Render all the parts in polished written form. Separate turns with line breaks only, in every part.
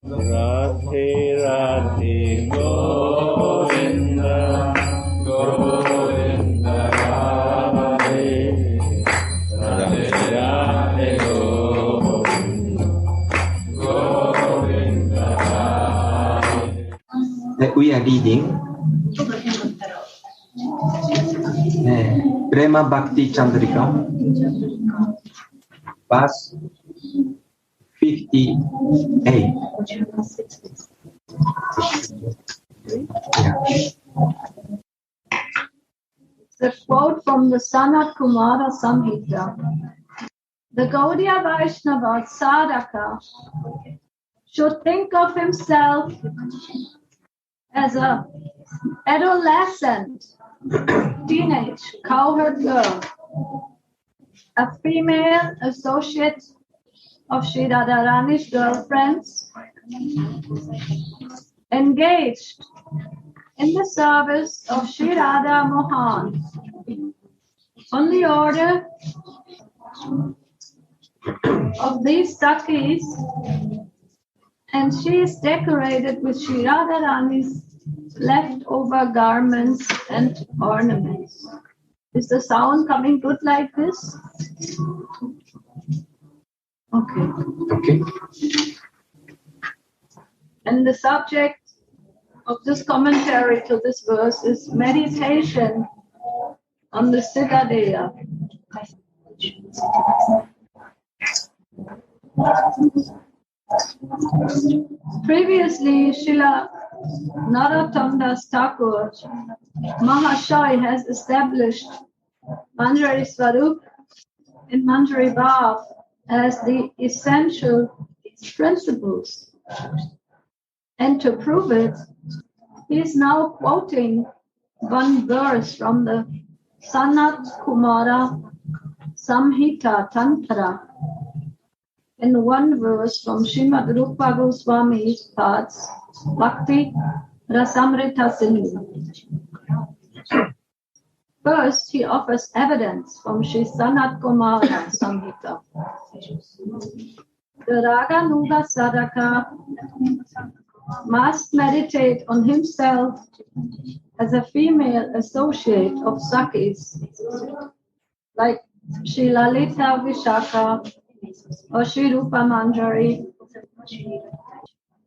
Radhe Radhe Govinda Govinda Radhe Radhe Radhe Govinda Govinda Radhe.
We are reading Prema Bhakti Candrika, verse 58.
It's a quote from the Sanat Kumara Samhita. The Gaudiya Vaishnava Sadhaka should think of himself as an adolescent, teenage cowherd girl, a female associate of Sri Radharani's girlfriends, engaged in the service of Sri Radha Mohan on the order of these Sakis, and she is decorated with Sri Radharani's leftover garments and ornaments. Is the sound coming good like this? Okay. And the subject of this commentary to this verse is meditation on the Siddha Deha. Previously, Srila Narottam Das Thakur Mahashaya has established Manjari Swarup and Manjari Bhav as the essential principles. And to prove it, he is now quoting one verse from the Sanat Kumara Samhita Tantra and one verse from Srimad Rupa Goswami's parts Bhakti Rasamrita Sindhu. First, he offers evidence from Sri Sanat Kumara Samhita. The Raga Nuga Sadhaka must meditate on himself as a female associate of Sakis, like Sri Lalita Vishaka or Sri Rupa Manjari,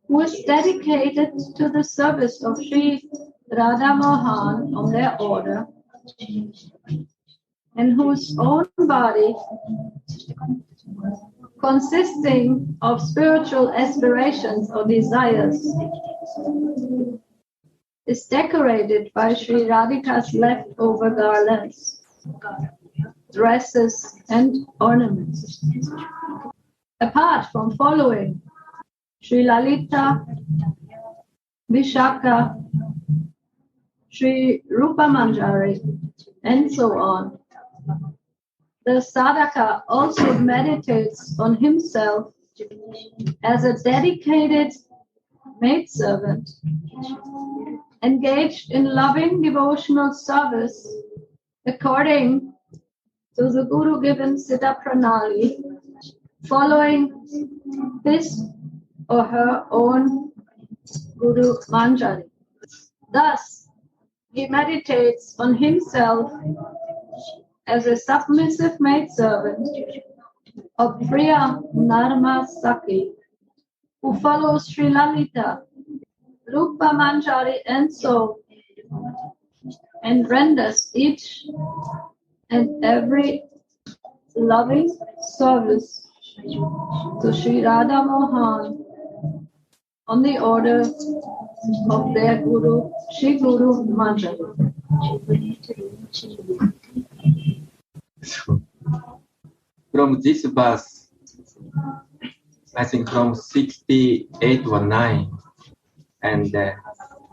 who is dedicated to the service of Sri Radha Mohan on their order, and whose own body, consisting of spiritual aspirations or desires, is decorated by Sri Radhika's leftover garlands, dresses, and ornaments. Apart from following Sri Lalita, Vishaka, Sri Rupa Manjari, and so on, the sadhaka also meditates on himself as a dedicated maidservant, engaged in loving devotional service according to the Guru-given Siddha Pranali, following his or her own Guru Manjari. Thus, he meditates on himself as a submissive maidservant of Priya Narma Saki, who follows Sri Lalita, Rupa Manjari, and so, and renders each and every loving service to Sri Radha Mohan on the order of their Guru, Sri Guru Manjari.
From this verse, I think from 68 or 9, and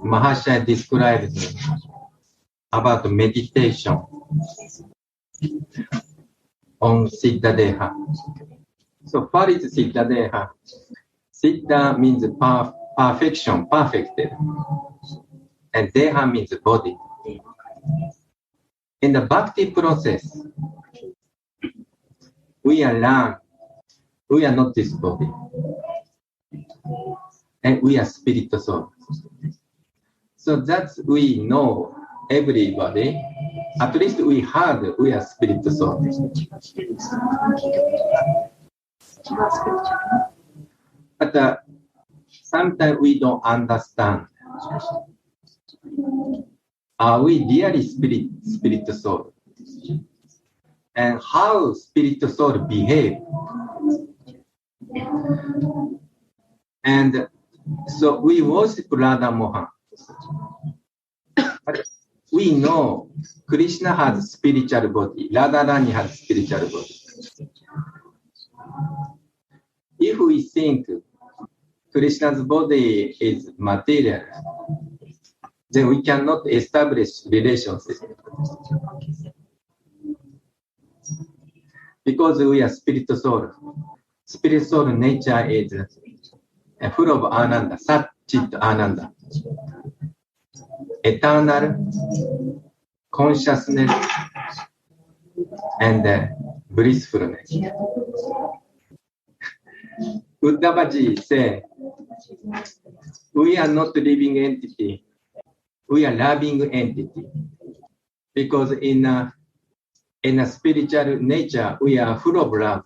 Mahashaya described about meditation on Siddha Deha. So, what is Siddha Deha? Siddha means perfection, perfected, and Deha means body. In the Bhakti process, we are not this body. and we are spirit soul. So that we know everybody, at least we heard we are spirit soul. But sometimes we don't understand. Are we really spirit soul? And how spirit soul behave? And so we worship Radha Mohan. But we know Krishna has spiritual body, Radharani has spiritual body. If we think Krishna's body is material, then we cannot establish relationship. Because we are spirit soul. Spirit soul nature is full of Ananda, Sat-Chit Ananda. Eternal consciousness and blissfulness. Uddhavaji say, we are not living entity, we are loving entity. Because in a spiritual nature, we are full of love.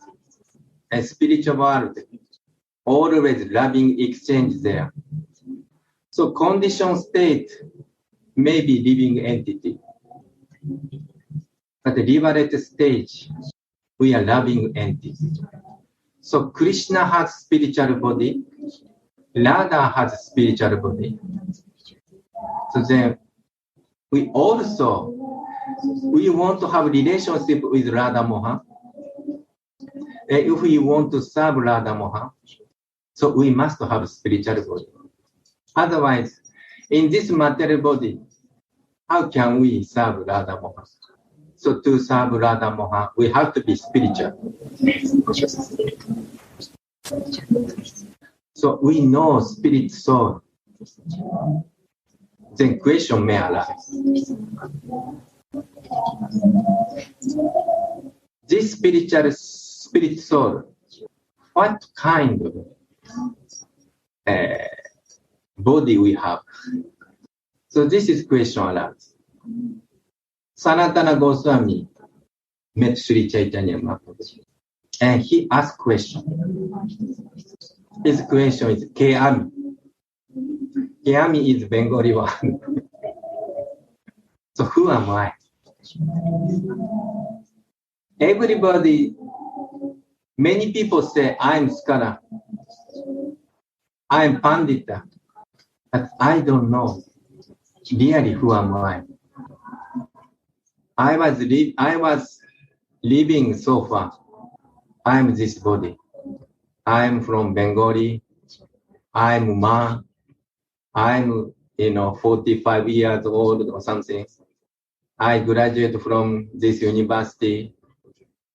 A spiritual world, always loving exchange there. So conditioned state may be living entity. But the liberated stage, we are loving entity. So Krishna has spiritual body, Radha has spiritual body. So then we want to have relationship with Radha Mohan. And if we want to serve Radha Mohan, so we must have spiritual body. Otherwise, in this material body, how can we serve Radha Mohan? So to serve Radha Mohan, we have to be spiritual. So we know spirit soul. Then question may arise. This spirit soul, what kind of body we have? So this is question arises. Sanatana Goswami met Sri Chaitanya Mahaprabhu, and he asked question. His question is Keami. Keami is Bengali word. So who am I? Everybody, many people say I'm scholar, I'm pandita, but I don't know really who am I. I was living so far. I'm this body. I'm from Bengali. I'm man. I'm 45 years old or something. I graduated from this university.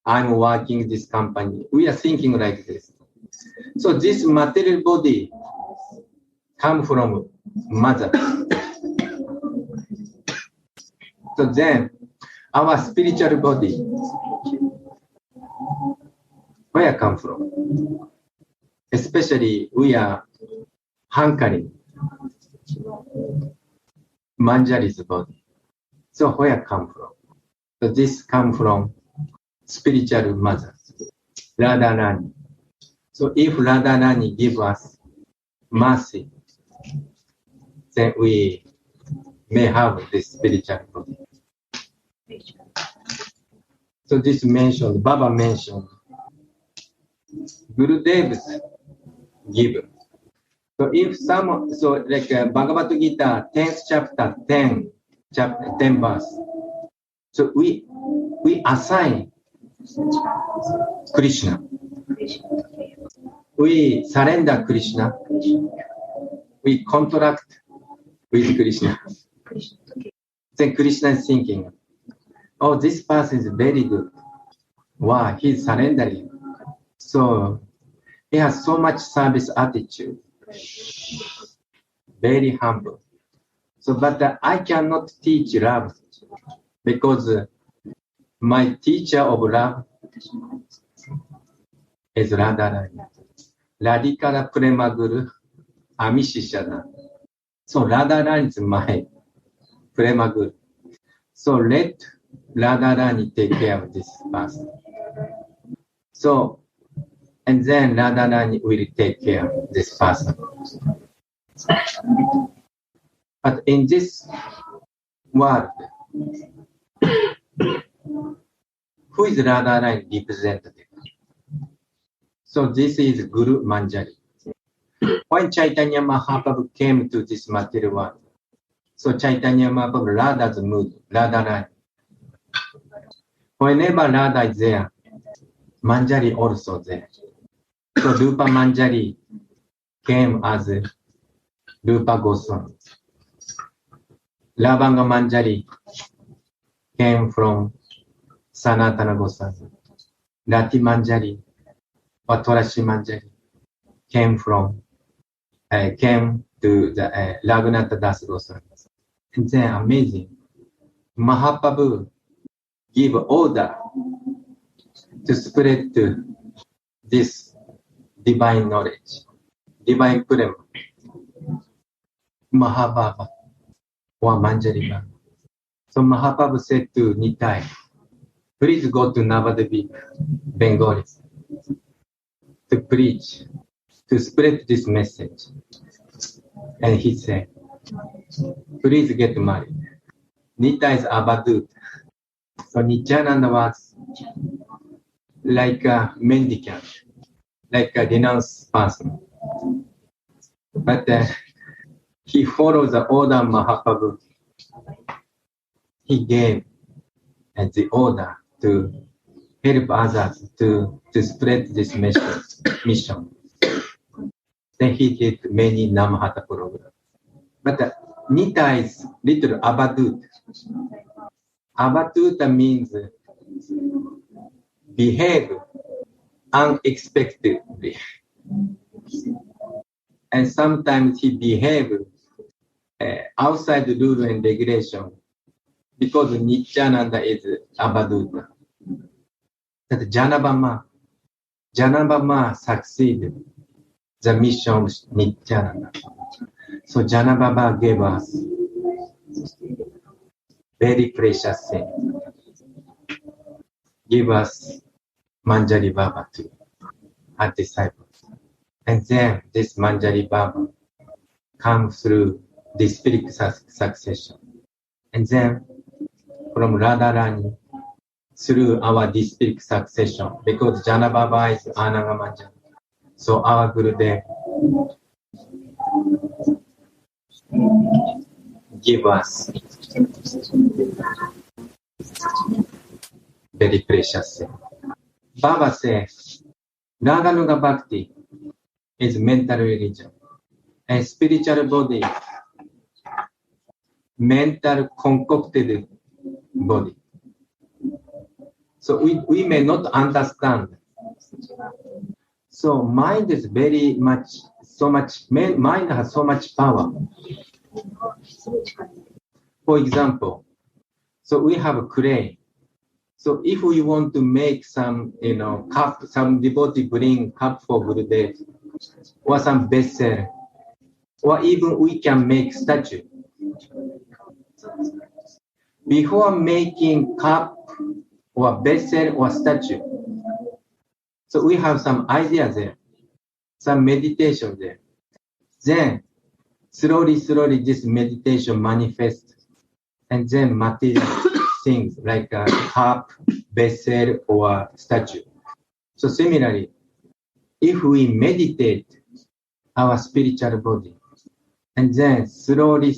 I'm working this company. We are thinking like this. So this material body come from mother. So then our spiritual body, where come from? Especially we are hankering Manjari's body. So where come from? So this come from spiritual mother, Radharani. So if Radharani give us mercy, then we may have this spiritual body. So this mentioned, Baba mentioned, Gurudev's given. So if some, so like Bhagavad Gita, 10th chapter, 10 verse. So we assign Krishna. We surrender Krishna. We contract with Krishna. Then Krishna is thinking, oh, this person is very good. Wow, he's surrendering. So he has so much service attitude. Very humble. So, but I cannot teach love because my teacher of love is Radharani. Radhikara Prema Guru Amishishana. So Radharani is my Prema Guru. So let Radharani take care of this person. So, and then Radharani will take care of this person. But in this world, who is Radharani representative? So this is Guru Manjari. When Chaitanya Mahaprabhu came to this material world, so Chaitanya Mahaprabhu, Radha's mood, Radharani. Whenever Radha is there, Manjari also there. So Rupa Manjari came as Rupa Goswami. Lavanga Manjari came from Sanatana Goswami. Rati Manjari or Torashi Manjari came to the Raghunatha Das Goswami. And then amazing. Mahaprabhu give order to spread this divine knowledge, divine Prema, Mahababa or Manjari Baba. So Mahaprabhu said to Nitai, please go to Navadvip, Bengali, to preach, to spread this message. And he said, please get married. Nitai is Abadut. So Nityananda was like a mendicant, like a denounced person. But he followed the order of Mahaprabhu. He gave the order to help others to spread this mission. Then he did many Namahata programs. But Nita is little Abadut. Abadut means behave unexpectedly. And sometimes he behave outside the rule and regulation because Nityananda is Abadut. That Janabama succeeded the mission of Nityananda. So Janababa gave us very precious thing. Give us Manjari Baba too, our disciples. And then this Manjari Baba comes through the spiritual succession. And then from Radharani through our district succession, because Jana Baba is Ananga Manjari. So our Gurudev give us very precious thing. Baba says, Raganuga Bhakti is mental religion, and spiritual body, mental concocted body. So we may not understand. So mind is very much, mind has so much power. For example, so we have a clay. So if we want to make some, cup, some devotee bring cup for Gurudev, or some vessel, or even we can make statue. Before making cup or vessel or statue, so we have some idea there, some meditation there. Then slowly this meditation manifests, and then material things like a cup, vessel, or statue. So similarly, if we meditate our spiritual body, and then slowly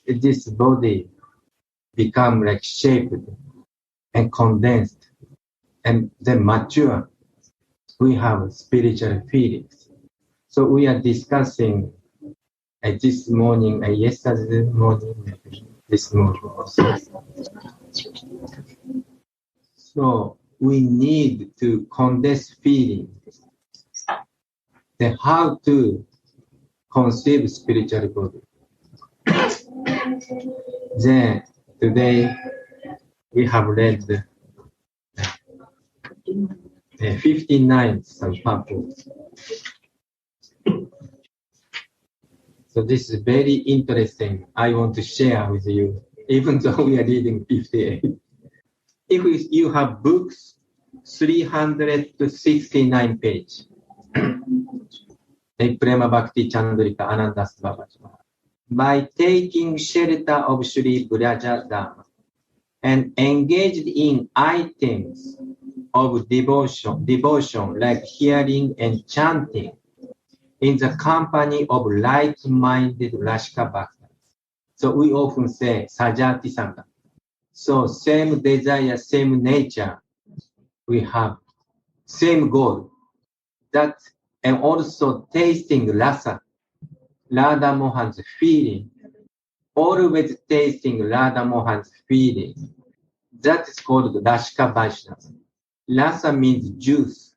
this body become like shaped and condensed, and then mature, we have spiritual feelings. So we are discussing this morning, yesterday morning, this morning also. So we need to condense feelings. Then how to conceive spiritual body. Then today we have read 59 some purpose. So this is very interesting. I want to share with you, even though we are reading 58. If you have books, 369 page. Prema Bhakti Candrika Ananda Svabhajma. By taking shelter of Sri Braja Dharma and engaged in items of devotion like hearing and chanting in the company of like-minded Rashka Bhaktas. So we often say Sajati Sangha. So same desire, same nature, we have same goal. That and also tasting rasa, Radha Mohan's feeling, always tasting Radha Mohan's feeling. That is called Rashka Vaishnava. Rasa means juice.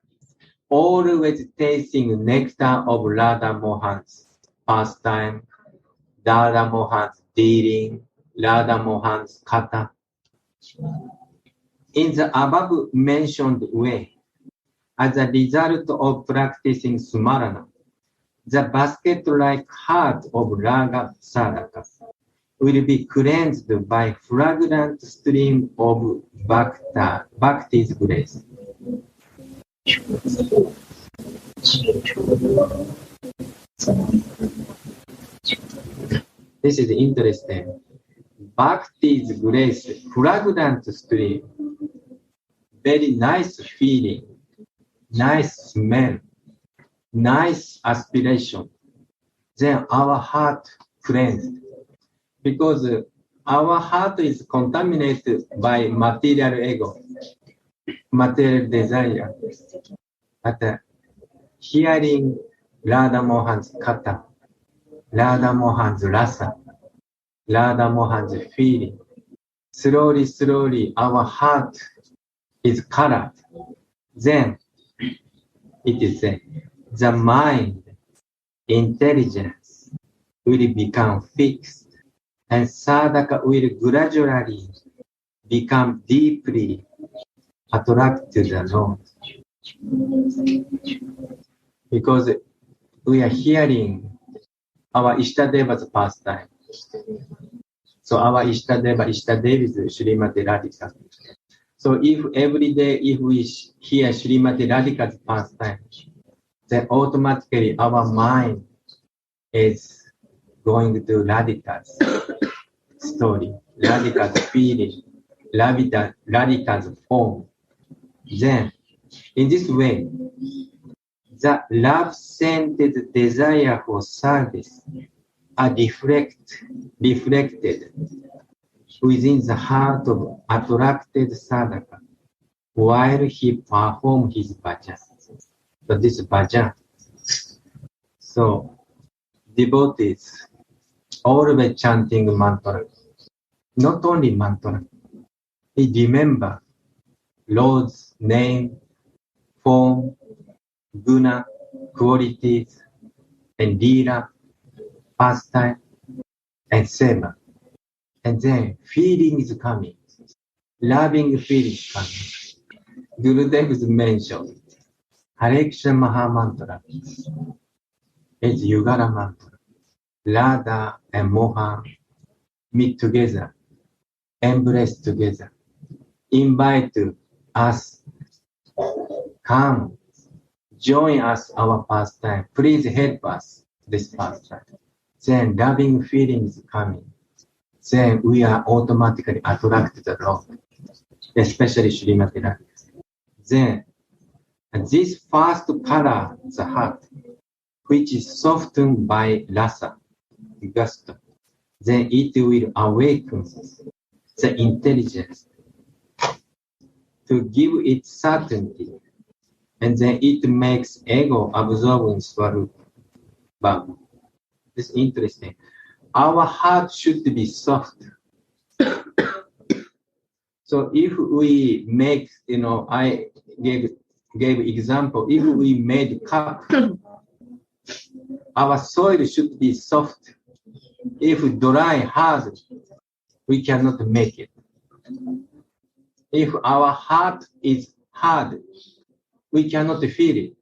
Always tasting nectar of Radha Mohan's pastime, Radha Mohan's dealing, Radha Mohan's kata. In the above mentioned way, as a result of practicing Smarana, the basket-like heart of Raga Sadhaka will be cleansed by fragrant stream of Bhakti's grace. This is interesting. Bhakti's grace, fragrant stream, very nice feeling, nice smell, nice aspiration. Then our heart cleansed. Because our heart is contaminated by material ego, material desire. But hearing Radha Mohan's kata, Radha Mohan's rasa, Radha Mohan's feeling, slowly our heart is colored. Then it is said, the mind, intelligence will become fixed, and sadhaka will gradually become deeply attracted to the Lord. Because we are hearing our Ishtadeva's pastime. So our Ishtadevi is Srimati Radhika. So if every day if we hear Srimati Radhika's pastime, then automatically our mind is going to Radhika's story, Radhika's feeling, Radhika's form. Then, in this way, the love-centered desire for service are reflected within the heart of attracted sadhaka while he performs his bhajan. So this bhajan. So devotees always chanting mantra. Not only mantra, he remember Lord's name, form, guna, qualities, and lila, pastime, and seva. And then feeling is coming, loving feeling is coming. Gurudev is mentioned. Hare Krishna Maha Mantra is Yugara mantra. Radha and Mohan meet together, embrace together, invite us, come, join us our pastime. Please help us this pastime. Then loving feeling is coming. Then we are automatically attracted to the Lord, especially Srimati Radhika. Then this first color, the heart, which is softened by rasa, gusto, then it will awaken the intelligence to give it certainty, and then it makes ego absorbing swarupa. This is interesting. Our heart should be soft. So if we make, I gave example, if we made cup, our soil should be soft. If dry, hard, we cannot make it. If our heart is hard, we cannot feel it.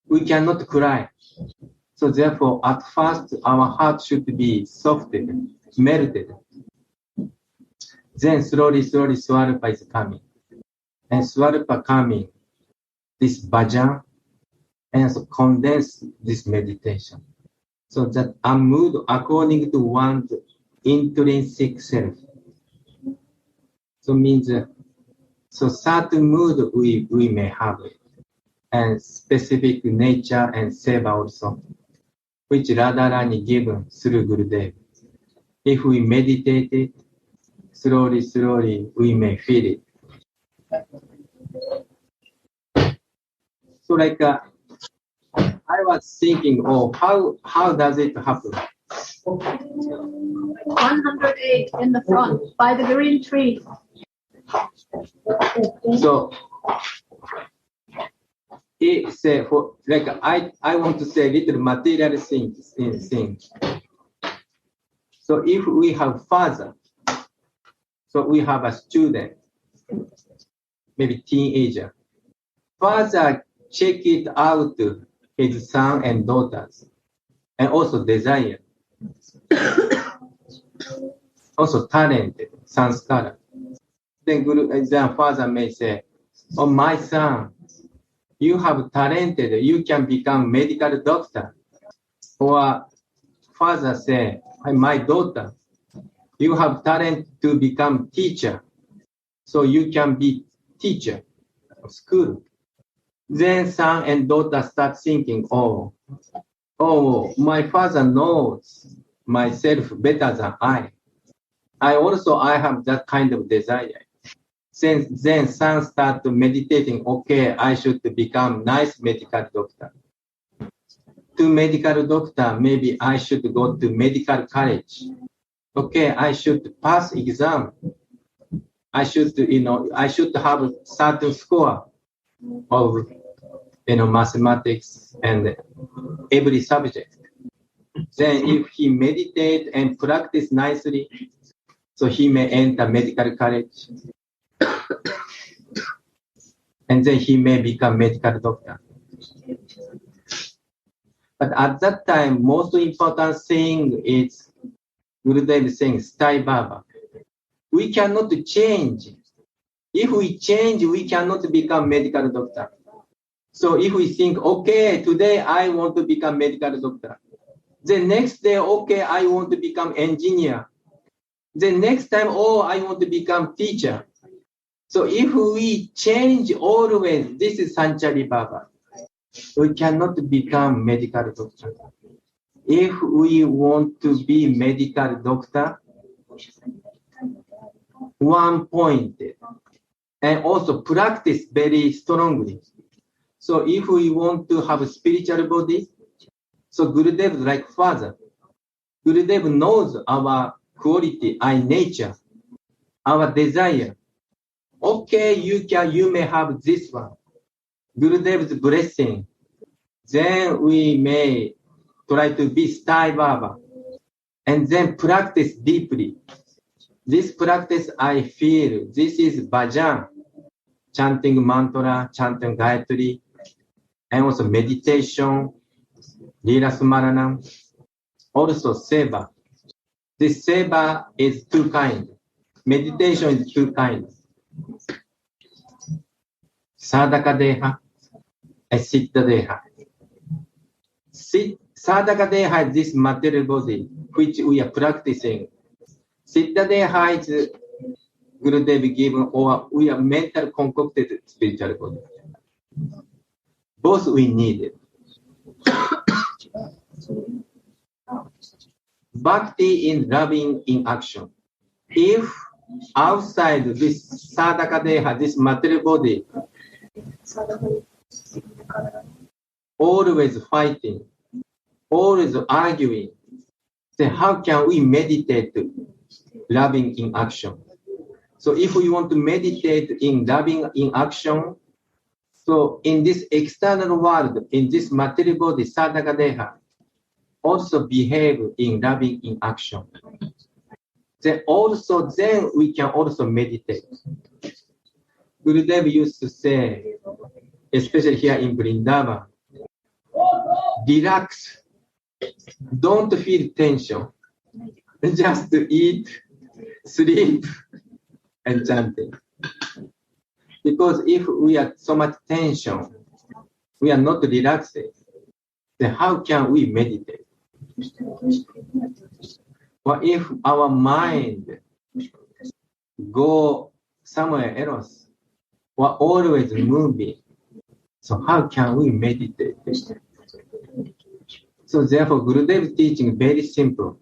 We cannot cry. So therefore, at first, our heart should be softened, melted. Then slowly, slowly, Swarupa is coming. And Swarupa coming, this bhajan, and so condense this meditation. So that a mood according to one's intrinsic self. So means, so certain mood we may have, and specific nature and seva also, which Radharani given through Gurudev. If we meditate it, slowly, slowly, we may feel it. So like, I was thinking, oh, how does it happen?
108 in the front, by the green tree.
So, it's for like I want to say little material things. So if we have father, so we have a student, maybe teenager. Father check it out his son and daughters, and also desire, also talented, sanskara. Then father may say, "Oh, my son, you have talented, you can become medical doctor." Or father say, "My daughter, you have talent to become teacher, so you can be teacher of school." Then son and daughter start thinking, oh, my father knows myself better than I. I have that kind of desire. Then son start meditating, okay, I should become nice medical doctor. To medical doctor, maybe I should go to medical college. Okay, I should pass exam. I should have certain score of, mathematics and every subject. Then if he meditate and practice nicely, so he may enter medical college. And then he may become medical doctor. But at that time, most important thing is Gurudev saying, Sthai Baba. We cannot change. If we change, we cannot become medical doctor. So if we think, okay, today I want to become medical doctor. The next day, okay, I want to become engineer. The next time, I want to become teacher. So if we change always, this is Sanchari Baba. We cannot become medical doctor. If we want to be medical doctor, one point, and also practice very strongly. So if we want to have a spiritual body, so Gurudev is like father. Gurudev knows our quality, our nature, our desire. Okay, you may have this one. Gurudev's blessing. Then we may try to be Sthai Baba. And then practice deeply. This practice, I feel, this is bhajan, chanting mantra, chanting Gayatri, and also meditation, lila smaranam, also seva. This seva is two kinds. Meditation is two kinds. Sadhaka Deha and Siddha Deha. Sadhaka Deha is this material body which we are practicing. Siddha Deha is Gurudev given, or we are mental concocted spiritual body. Both we need it. Bhakti in loving in action. If outside this Sadhaka Deha, this material body, always fighting, always arguing, then how can we meditate loving in action? So if we want to meditate in loving in action, so in this external world, in this material body, Sadhaka Deha, also behave in loving in action. Then we can also meditate. Gurudev used to say, especially here in Vrindavan, relax Don't feel tension. Just eat, sleep, and chanting. Because if we are so much tension, we are not relaxed, then how can we meditate? Or if our mind go somewhere else, or always moving, so how can we meditate? So therefore, Gurudev's teaching very simple.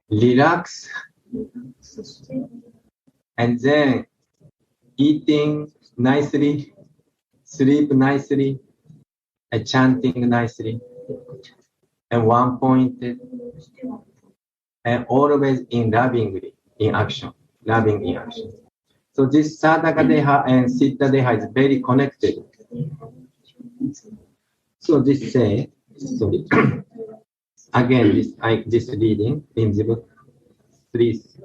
Relax, and then eating nicely, sleep nicely, and chanting nicely, and one pointed, and always in lovingly, in action, loving in action. So this Sadhaka Deha and Siddha Deha is very connected. So this say, sorry, again, this reading in the book, please.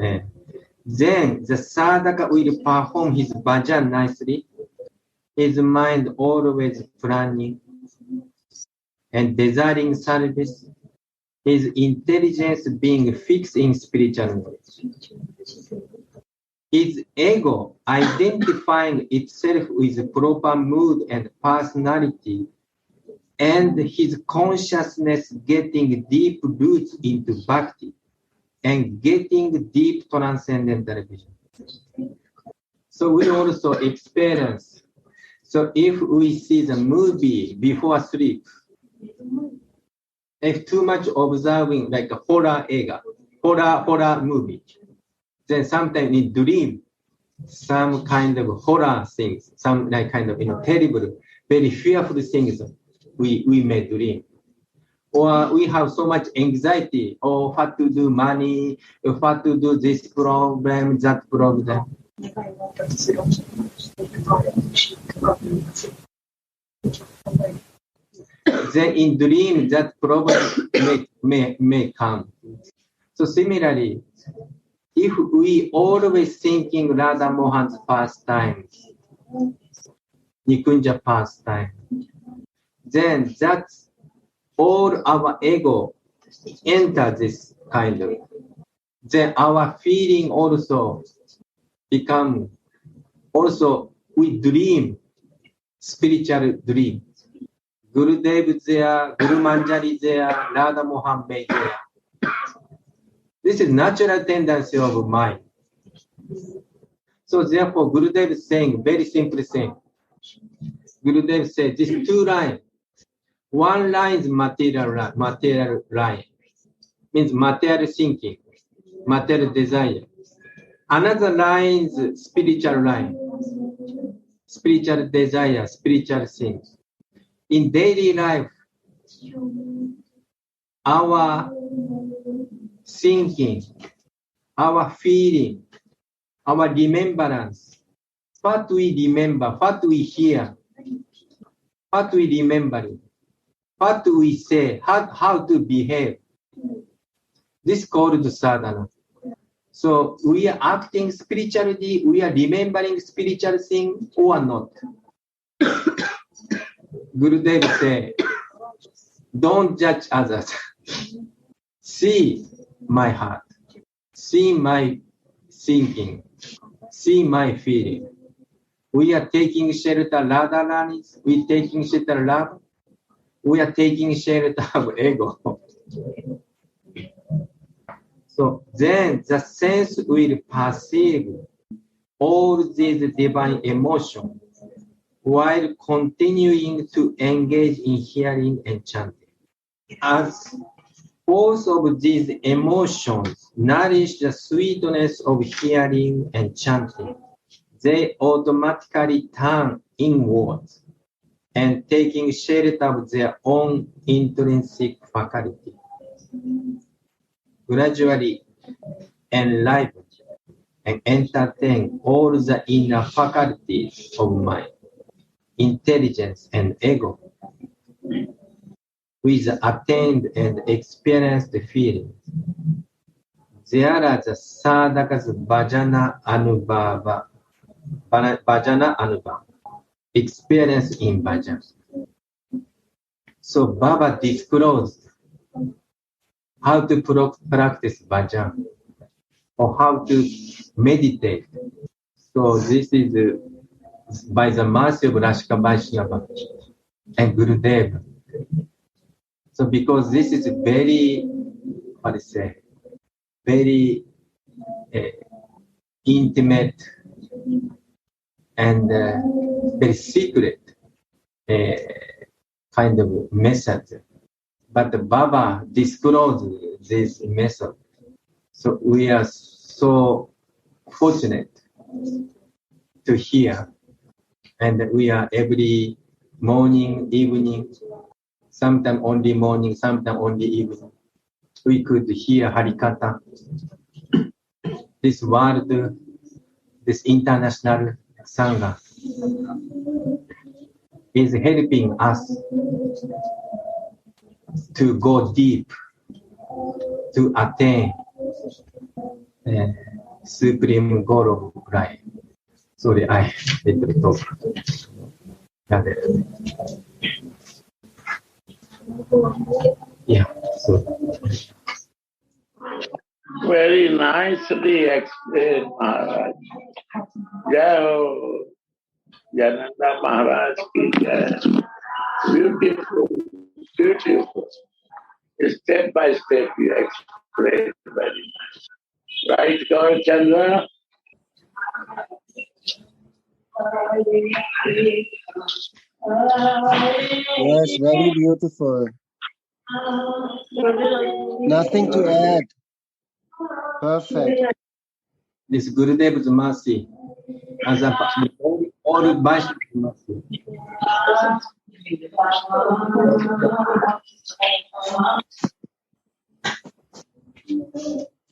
Then the sadhaka will perform his bhajan nicely, his mind always planning and desiring service, his intelligence being fixed in spiritual knowledge, his ego identifying itself with proper mood and personality, and his consciousness getting deep roots into bhakti and getting deep transcendental vision. So we also experience. So if we see the movie before sleep, if too much observing like a horror movie, then sometimes we dream some kind of horror things, some like kind of terrible, very fearful things we may dream. Or we have so much anxiety, or what to do money, what to do this problem, that problem. Then in dream, that problem may come. So similarly, if we always thinking Radha Mohan's pastimes, Nikunja pastime, then that's all our ego enter this kind of. Then our feeling also become, also we dream, spiritual dream. Gurudev is there, Guru Manjari is there, Radha Mohan is there. This is natural tendency of mind. So therefore Gurudev is saying, very simple thing. Gurudev said, these two lines. One line is material line, means material thinking, material desire. Another line is spiritual line, spiritual desire, spiritual things. In daily life, our thinking, our feeling, our remembrance, what we remember, what we hear, what we remember, what do we say, how to behave. This is called sadhana. So we are acting spiritually, we are remembering spiritual thing or not. Gurudev said, don't judge others. See my heart, see my thinking, see my feeling. We are taking shelter Radharani's, we are taking shelter love. We are taking shelter of ego. So then the sense will perceive all these divine emotions while continuing to engage in hearing and chanting. As both of these emotions nourish the sweetness of hearing and chanting, they automatically turn inwards and taking shelter of their own intrinsic faculty. Gradually enliven and entertain all the inner faculties of mind, intelligence and ego, with attained and experienced feelings. There are the sadhaka's bhajana anubhava, experience in bhajan. So Baba disclosed how to practice bhajan or how to meditate. So this is by the mercy of Rashika Vaishnava and Gurudev. So because this is very, very intimate and very secret kind of method. But the Baba disclosed this method. So we are so fortunate to hear. And we are every morning, evening, sometimes only morning, sometimes only evening. We could hear Harikata. This world, this international Sangha is helping us to go deep, to attain Supreme goal of life. Sorry, I little talk. Yeah. So.
Very nicely explained, Maharaj. Jai Jayananda Maharaj ki jai. Beautiful, beautiful. Step by step you explained very nice. Right, God Chandra?
Yes, very beautiful. Nothing to add. Perfect.
This Gurudev's mercy, as a all Vaishnava mercy.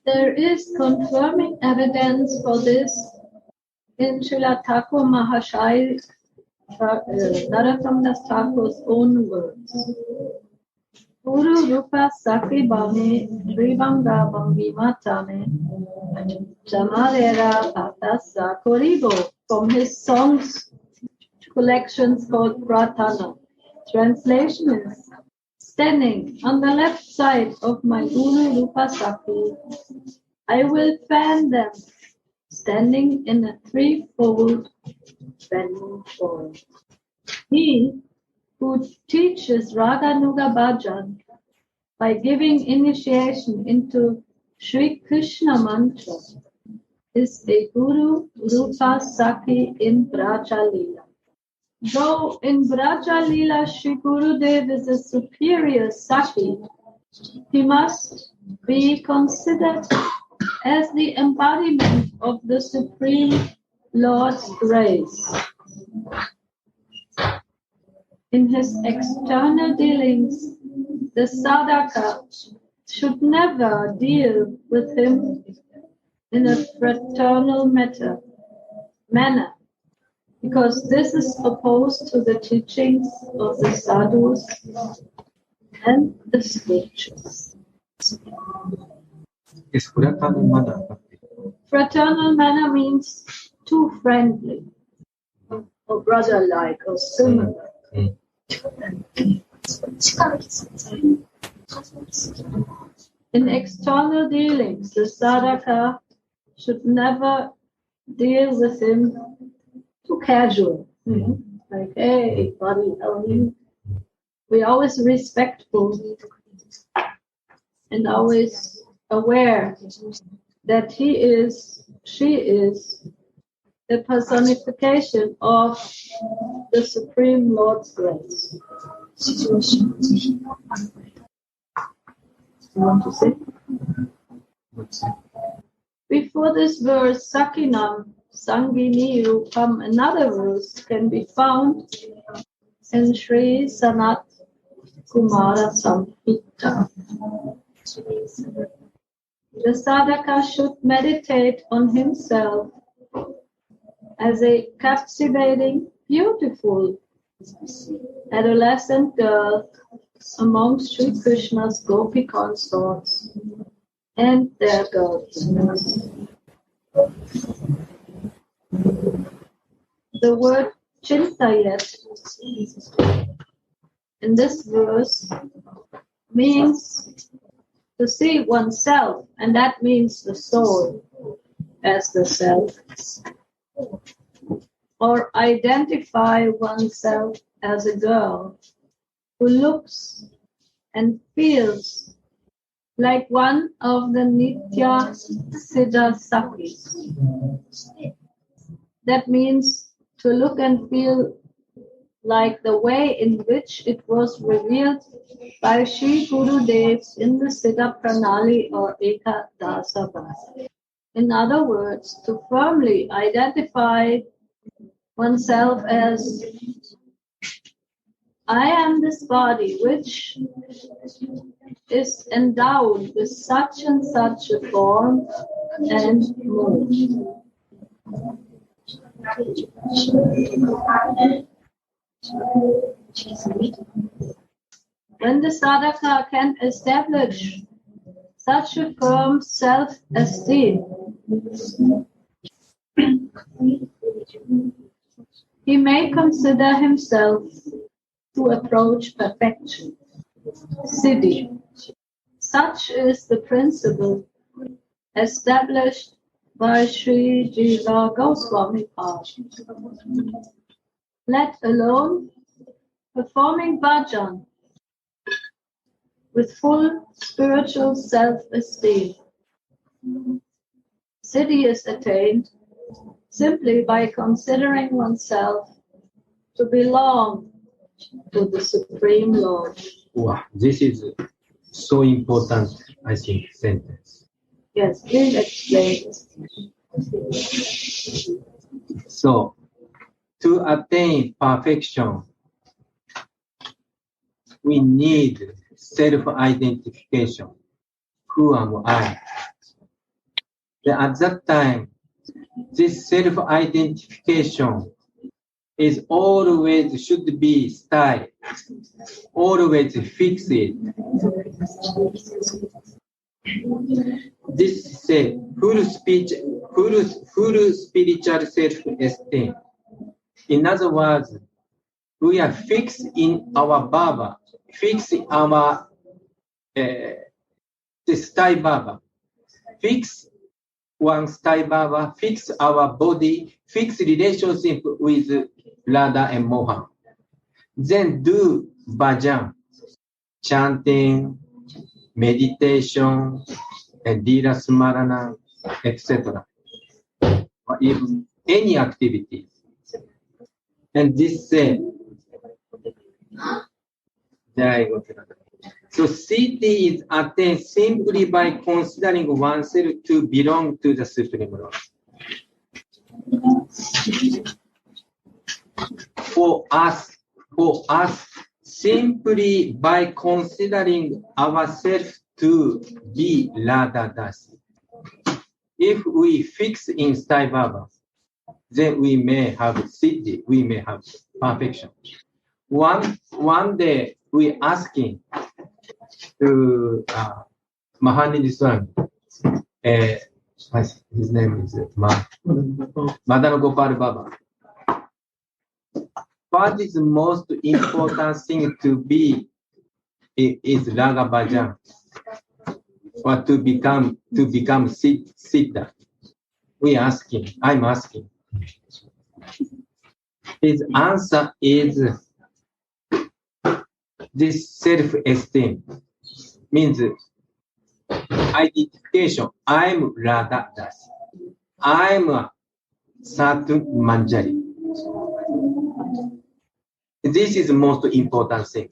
There is confirming evidence for this in Srila Thakur Mahashai, Narottam Das Thakur's own words. Guru Rupa Sakhi Bhame Rivanga Bhangi Matame Jamalera Patasa Koribo, from his songs collections called Pratana. Translation is: standing on the left side of my Guru Rupa Sakhi, I will fan them, standing in a threefold bending form. He who teaches Raganuga Bhajan by giving initiation into Sri Krishna mantra is a Guru Rupa Sakhi in Braja Leela. Though in Braja Leela Sri Gurudev is a superior Sakhi, he must be considered as the embodiment of the Supreme Lord's grace. In his external dealings, the sadhaka should never deal with him in a fraternal manner, because this is opposed to the teachings of the sadhus and the scriptures.
Is fraternal manner.
Fraternal manner means too friendly, or brother-like, or similar. In external dealings, the sadhaka should never deal with him too casual. Like, hey, buddy, how are you? We're always respectful and always aware that she is the personification of the Supreme Lord's grace. You want to say? Before this verse, Sakinam, Sangini Rupam, another verse can be found in Sri Sanat Kumara Samhita. The sadhaka should meditate on himself as a captivating, beautiful adolescent girl amongst Sri Krishna's gopi consorts and their girlfriends. The word chintayat in this verse means to see oneself, and that means the soul as the self, or identify oneself as a girl who looks and feels like one of the Nitya Siddha Sakis. That means to look and feel like the way in which it was revealed by Sri Gurudev in the Siddha Pranali or Ekadasa Bhasa. In other words, to firmly identify oneself as I am this body which is endowed with such and such a form and mode. When the sadhaka can establish such a firm self-esteem, he may consider himself to approach perfection, Siddhi. Such is the principle established by Sri Jiva Goswami Pad. Let alone performing bhajan with full spiritual self-esteem. Siddhi is attained simply by considering oneself to belong to the Supreme Lord.
Wow, this is so important, I think, sentence.
Yes, please explain.
So, to attain perfection, we need self-identification. Who am I? Then at that time, this self-identification is always should be style, always fixed. This say full spiritual self-esteem. In other words, we are fixed in our baba, fixed in our style baba, fix one style baba, fix our body, fix relationship with Radha and Mohan. Then do bhajan, chanting, meditation, and lila smarana, etc. Or even any activity. And this say, so Siddhi is attained simply by considering oneself to belong to the Supreme Lord. For us, simply by considering ourselves to be Radha Dasi. If we fix in Sai Baba, then we may have Siddhi, we may have perfection. One day we asking to Maharaja Swami, his name is Madana Gopal Baba. What is the most important thing to be is Raga Bhajan, or to become Siddha? I'm asking. His answer is this self-esteem, means identification. I'm Radha Das. I'm a Satu Manjari. This is the most important thing.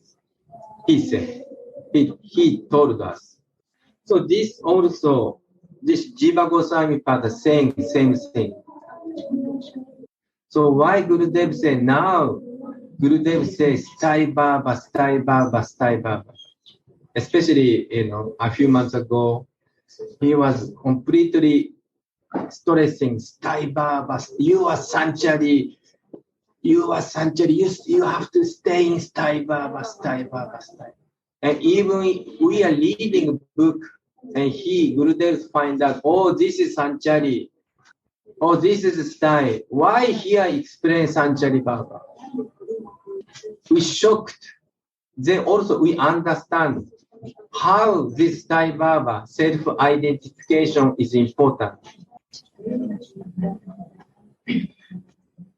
He said. He told us. So this also, this Jiva Goswami Pada saying same thing. So why Gurudev say now? Gurudev says Sai Baba, Sai Baba, Sai Baba. Especially, a few months ago, he was completely stressing Sai Baba. You are sanctuary. You have to stay in Sai Baba, Sai Baba, Sai. And even we are reading a book, and Gurudev find out, oh, this is sanctuary. Oh, this is style. Why here explain Sanchari Baba? We shocked. then also we understand how this Sai Baba self-identification is important.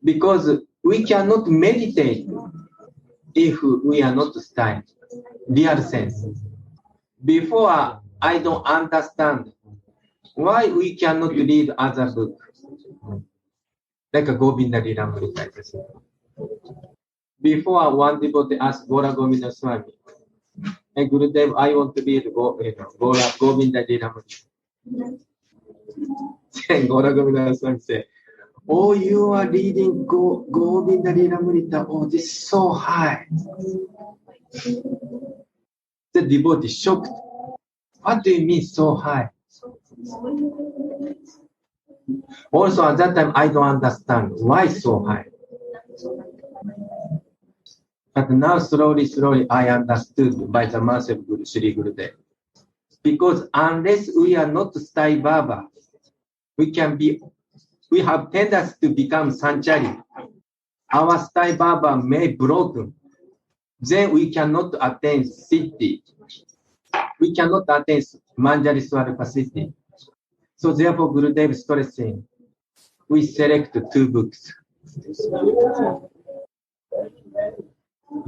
Because we cannot meditate if we are not Sai, real sense. Before, I don't understand why we cannot read other book, like a Govinda Lilamrita. Before, one devotee asked Gora Govinda Swami, "Hey Gurudev, I want to read Govinda Lilamrita." Then Gora Govinda Swami said, "Oh, you are reading Govinda Lilamrita. Oh, this is so high." The devotee shocked. What do you mean so high? Also at that time, I don't understand why so high. But now slowly, I understood by the mercy of Sri Gurudev. Because unless we are not Sai Baba, we have tendency to become Sanchari. Our Sai Baba may broken. Then we cannot attain Siddhi. We cannot attain Manjari Swarupa Siddhi. So therefore, Gurudev is stressing, we select two books.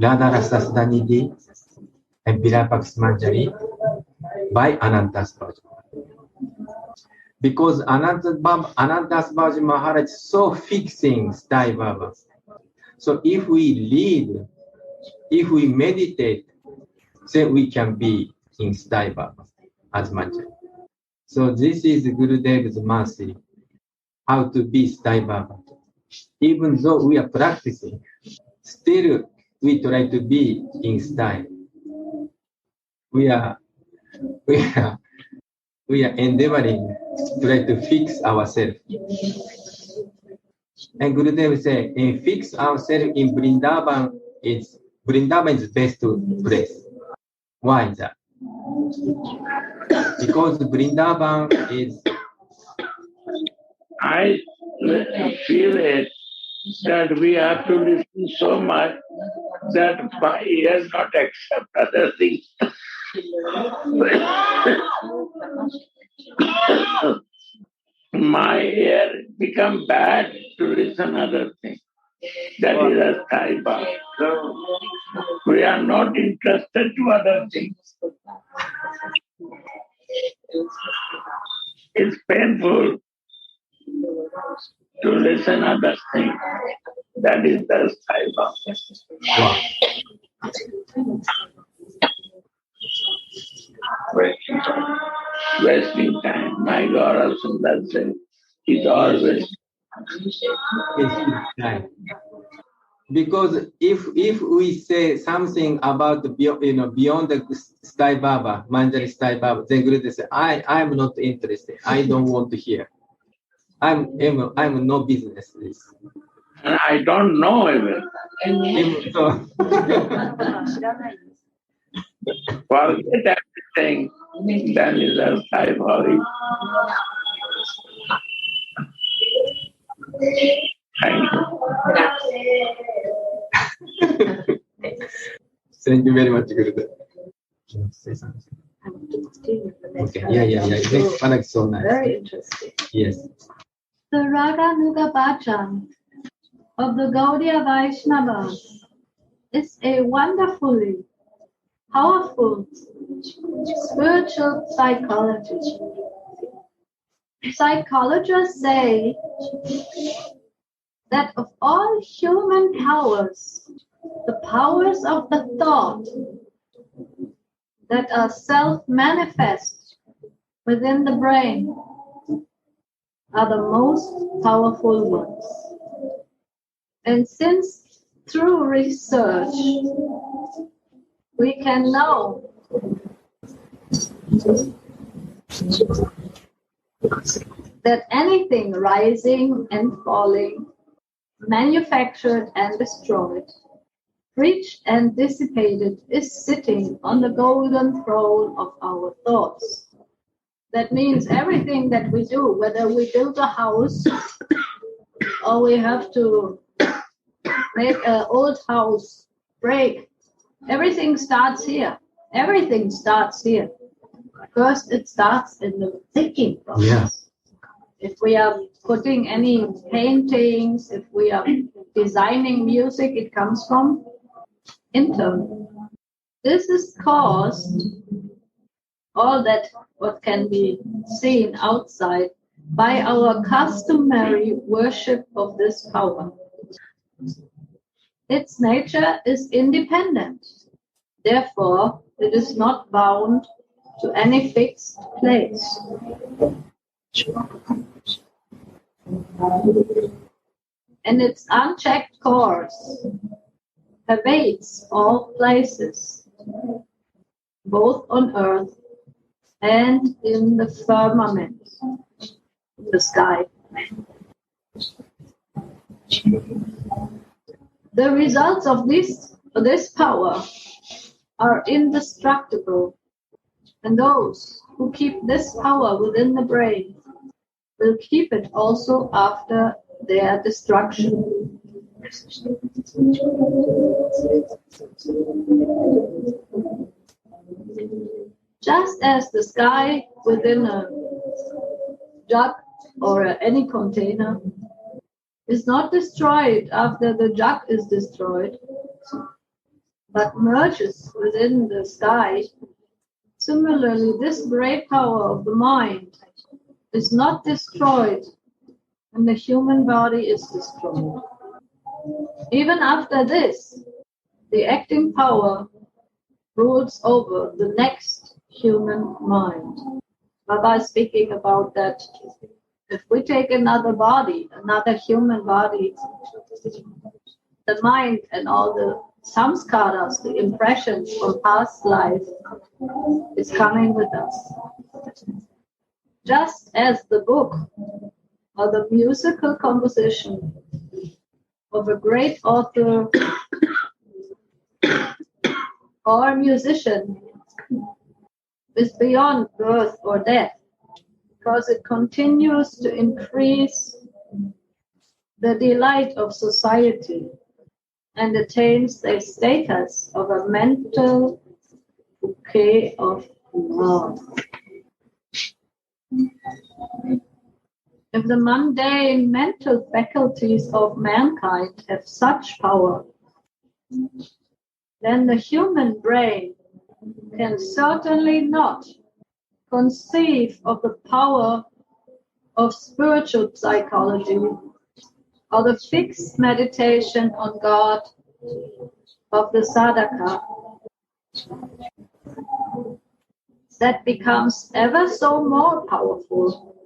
Radha Rasasdanidhi and Vilapaksha Manjari by Anantas Bhajan. Because Anantas Bhajan Maharaj is so fixing Sai Baba. So if we read, if we meditate, then we can be in Sai Baba as Manjari. So this is Gurudev's mercy, how to be Sai Baba. Even though we are practicing, still we try to be in Sai. We are endeavoring to try to fix ourselves. And Gurudev said, fix ourselves in Vrindavan is best place. Why is that? Because Vrindavan is...
I feel it that we have to listen so much that my ears not accept other things. My ear become bad to listen other things. That is a Sai Baba. So we are not interested to other things. It's painful to listen other things. That is the Sai Baba. Wasting time. My God, Sundar said, is always
time. Because if we say something about beyond the Sai Baba, Manjari Sai Baba, then Gurudev say, I am not interested. I don't want to hear. I'm no business this.
And I don't know even. Forget everything. Then is a Sai Baba. Thank you.
Thank you very much, Gurudev. Say something. Okay. Yeah. Next one is so nice.
Very interesting.
Yes.
The Raganuga Bhajan of the Gaudiya Vaishnavas is a wonderfully powerful spiritual psychology. Psychologists say that of all human powers, the powers of the thought that are self-manifest within the brain are the most powerful ones. And since through research we can know that anything rising and falling, manufactured and destroyed, reached and dissipated is sitting on the golden throne of our thoughts. That means everything that we do, whether we build a house or we have to make an old house break Everything starts here. Everything starts here. First, it starts in the thinking process.
Yeah.
If we are putting any paintings, if we are designing music, it comes from internal. This is caused, all that what can be seen outside, by our customary worship of this power. Its nature is independent. Therefore, it is not bound to any fixed place. And its unchecked course pervades all places, both on earth and in the firmament, the sky. The results of this power are indestructible, and those who keep this power within the brain will keep it also after their destruction. Just as the sky within a jug or any container is not destroyed after the jug is destroyed, but merges within the sky, similarly, this great power of the mind is not destroyed when the human body is destroyed. Even after this, the acting power rules over the next human mind. Baba is speaking about that. If we take another body, another human body, the mind and all the samskaras, the impressions from past life, is coming with us. Just as the book or the musical composition of a great author or musician is beyond birth or death, because it continues to increase the delight of society and attains the status of a mental bouquet of love. If the mundane mental faculties of mankind have such power, then the human brain can certainly not conceive of the power of spiritual psychology or the fixed meditation on God of the sadhaka that becomes ever so more powerful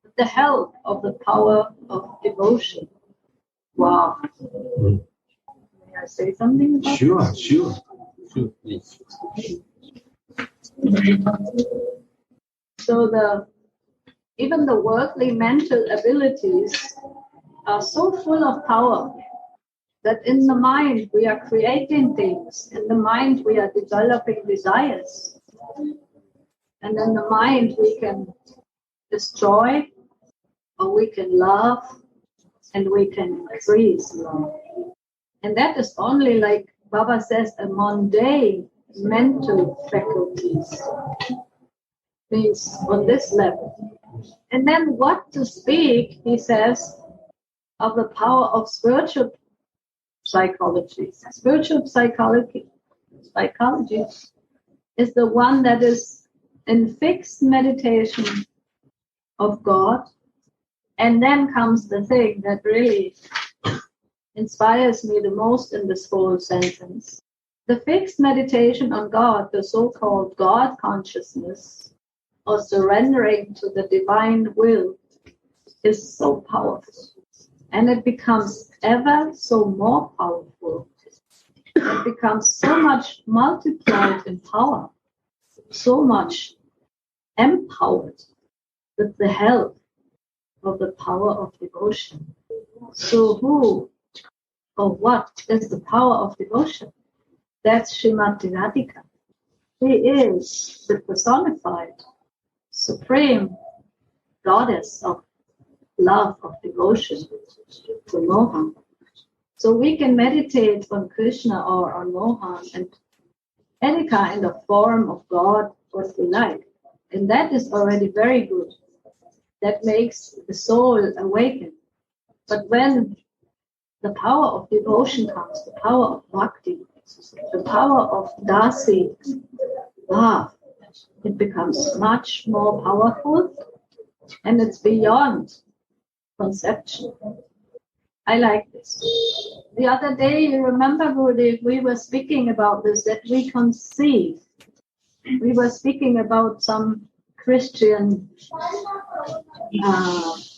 with the help of the power of devotion. Wow. May I say something about
Sure, please.
So even the worldly mental abilities are so full of power that in the mind we are creating things, in the mind we are developing desires, and in the mind we can destroy, or we can love, and we can increase love. And that is only, like Baba says, a mundane mental faculties. Means on this level. And then what to speak, he says, of the power of spiritual psychology. Spiritual psychology is the one that is in fixed meditation of God. And then comes the thing that really inspires me the most in this whole sentence. The fixed meditation on God, the so-called God consciousness, or surrendering to the divine will, is so powerful. And it becomes ever so more powerful. It becomes so much multiplied in power, so much empowered with the help of the power of devotion. So who or what is the power of devotion? That's Srimati Radhika. She is the personified, supreme goddess of love, of devotion to Mohan. So we can meditate on Krishna or on Mohan and any kind of form of God, what we like. And that is already very good. That makes the soul awaken. But when the power of devotion comes, the power of bhakti, the power of dasi, it becomes much more powerful, and it's beyond conception. I like this. The other day, you remember, Gurudev, we were speaking about this, that we conceive. We were speaking about some Christian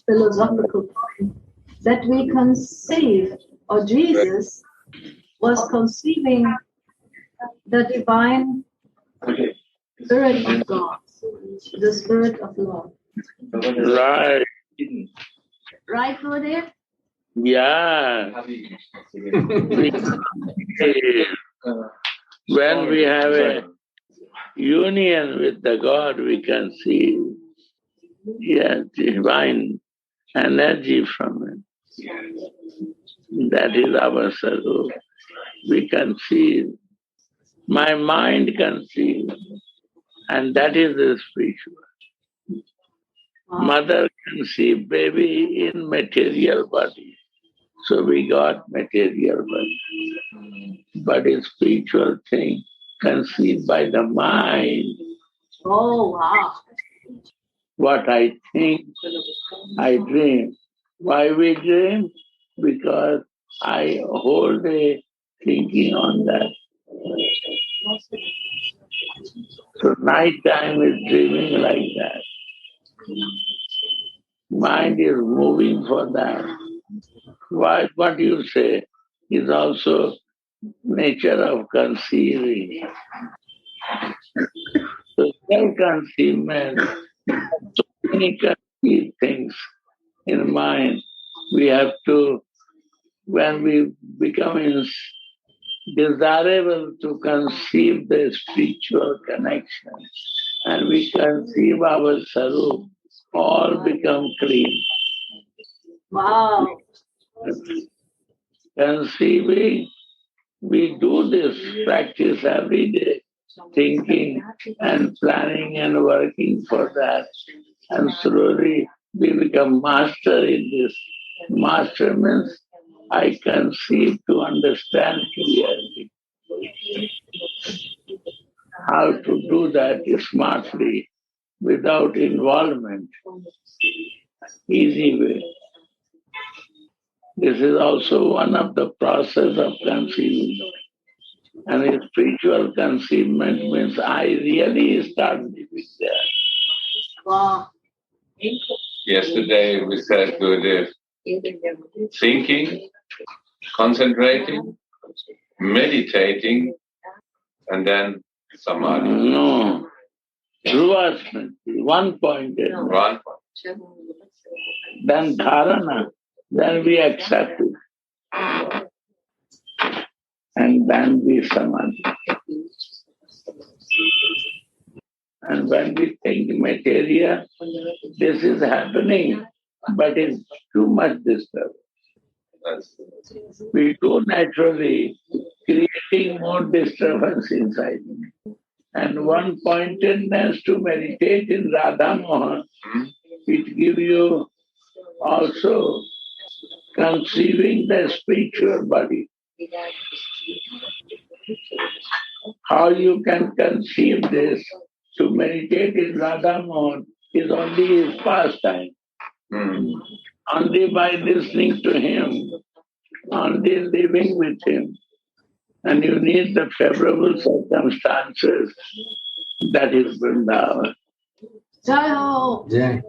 philosophical point, that we conceive, or Jesus was conceiving the divine Spirit of God, the Spirit of love.
Right.
Right, Gurudev?
Yeah. When we have a union with the God, we can see divine energy from it. That is our sadhu. We can see. My mind can see. And that is the spiritual. Mother can see baby in material body. So we got material body. But it's spiritual thing conceived by the mind.
Oh, wow.
What I think, I dream. Why we dream? Because I hold a thinking on that. So night time is dreaming like that. Mind is moving for that. What you say is also nature of conceiving. So self-conceivement, so many conceived things in mind. We have to, when we become desirable to conceive the spiritual connection, and we conceive our sarup, all become clean.
Wow.
Conceiving, we do this practice every day, thinking and planning and working for that. And slowly we become master in this. Master means I conceive to understand clearly. How to do that smartly, without involvement. Easy way. This is also one of the process of conceiving. And a spiritual conceivement means I really start living there.
Wow.
Yesterday we said good thinking, concentrating, meditating, and then samadhi.
No. Dhruva, one point.
One point.
Then dharana, then we accept it. And then we samadhi. And when we think material, this is happening, but it's too much disturbance. We do naturally creating more disturbance inside me. And one pointedness to meditate in Radha Mohan, it gives you also conceiving the spiritual body. How you can conceive this to meditate in Radha Mohan is only his pastime. Only by listening to him, only living with him. And you need the favorable circumstances. That is Vrindavan.
Jai Ho.
Jai.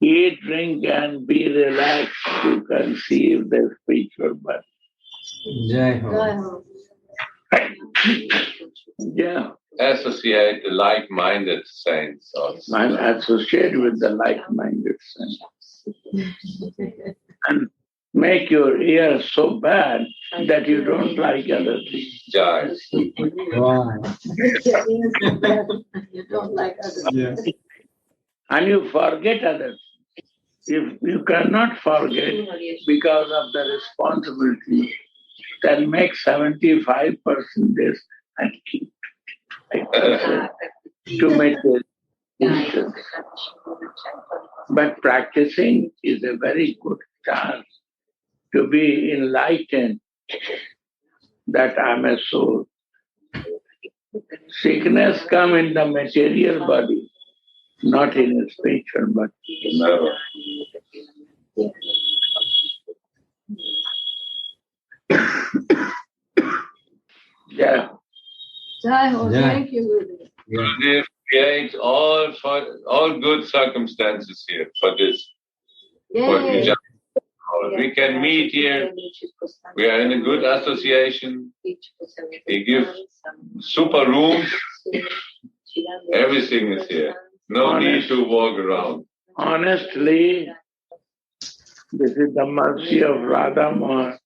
Eat, drink, and be relaxed to conceive the spiritual body.
Jai
Jai
Ho.
Ho.
Yeah,
Associate the like-minded saints also.
I'm associated with the like-minded saints. And make your ears so bad that you don't like other things.
Jai.
Wow.
You don't like others.
Yeah.
And you forget others. If you cannot forget because of the responsibility, then make 75% this and keep. to material things. But practicing is a very good chance to be enlightened that I am a soul. Sickness come in the material body, not in a spiritual body.
No.
Yeah.
Jai Ho,
Yeah.
thank you, Gurudev.
Gurudev creates all good circumstances here for this. For
Yay.
we can meet here. We are in a good association. He gives super rooms. Everything is here. No need to walk around.
Honestly, this is the mercy of Radha Mohan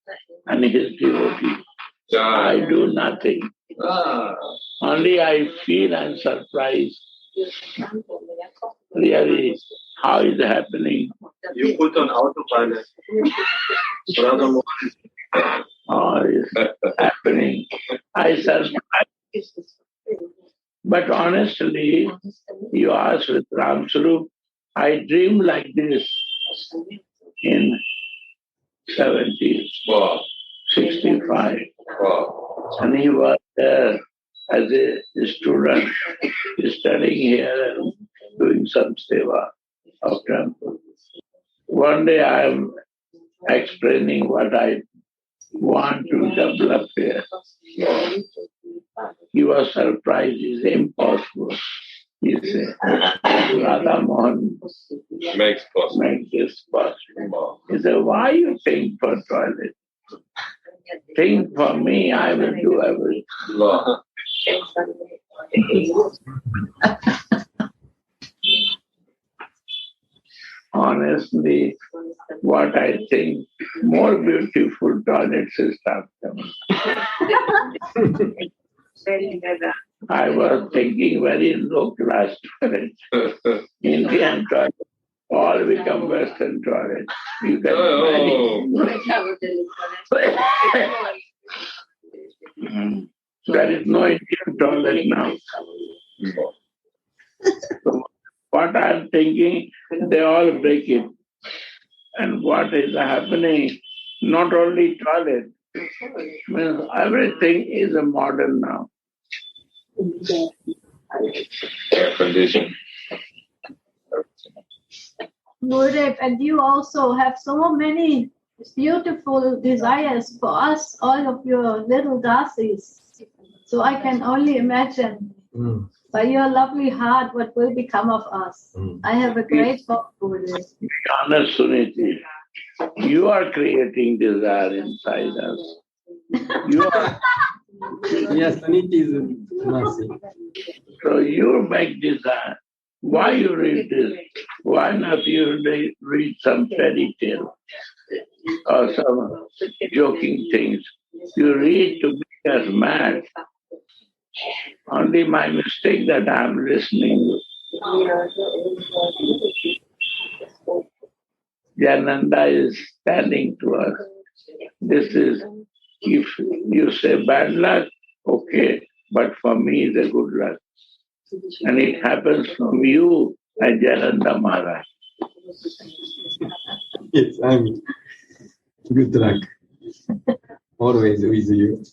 and his devotees. I do nothing. Only I feel and surprised. Really, how is it happening?
You put on autopilot. Radha Mohan.
How is happening? I surprised. But honestly, you asked with Ram Sarup, I dreamed like this in 65.
Wow.
And he was there as a student, studying here and doing some seva of temple. One day I am explaining what I want to develop here. He was surprised. It's impossible. He said, Radha Mohan
Makes possible.
make this possible. He said, why you think for toilet? Think for me, I will do everything.
Wow.
Honestly, what I think, more beautiful toilet system. I was thinking very low class toilet, Indian toilet, all become Western toilet. You can imagine. There is no Indian toilet now. So what I am thinking, they all break it. And what is happening, not only toilet, means everything is a modern now.
Air conditioning.
Gurudev, and you also have so many beautiful desires for us, all of your little dasis. So I can only imagine by your lovely heart what will become of us. I have a great hope, Gurudev.
Honest Suniti, you are creating desire inside us. You are,
Yes, Sunit is mercy.
so you make desire. Why you read this? Why not you read some fairy tale or some joking things? You read to make us mad. Only my mistake that I am listening. Jayananda is standing to us. This is, if you say bad luck, okay, but for me it's a good luck. And it happens from you and Jayananda Maharaj.
Yes, I'm good luck. Always with you.